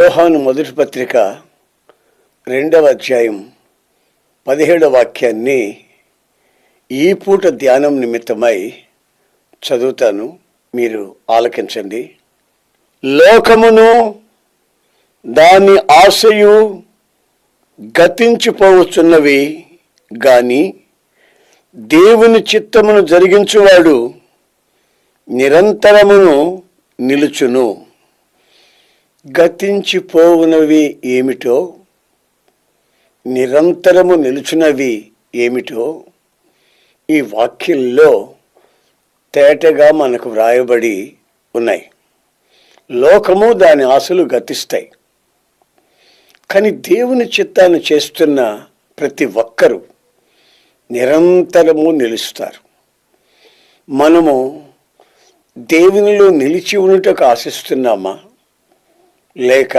యోహాను మొదటి పత్రిక 2వ అధ్యాయం 17వ వాక్యాన్ని ఈ పూట ధ్యానం నిమిత్తమై చదువుతాను, మీరు ఆలకించండి. లోకమును దాని ఆశయు గతించిపోవచ్చున్నవి గాని దేవుని చిత్తమును జరిగించువాడు నిరంతరమును నిలుచును. గతించిపోవునవి ఏమిటో, నిరంతరము నిలుచున్నవి ఏమిటో ఈ వాక్యంలో తేటగా మనకు వ్రాయబడి ఉన్నాయి. లోకము దాని ఆశలు గతిస్తాయి, కానీ దేవుని చిత్తాన్ని చేస్తున్న ప్రతి ఒక్కరూ నిరంతరము నిలుస్తారు. మనము దేవునిలో నిలిచి ఉన్నట్టుకు ఆశిస్తున్నామా, లేక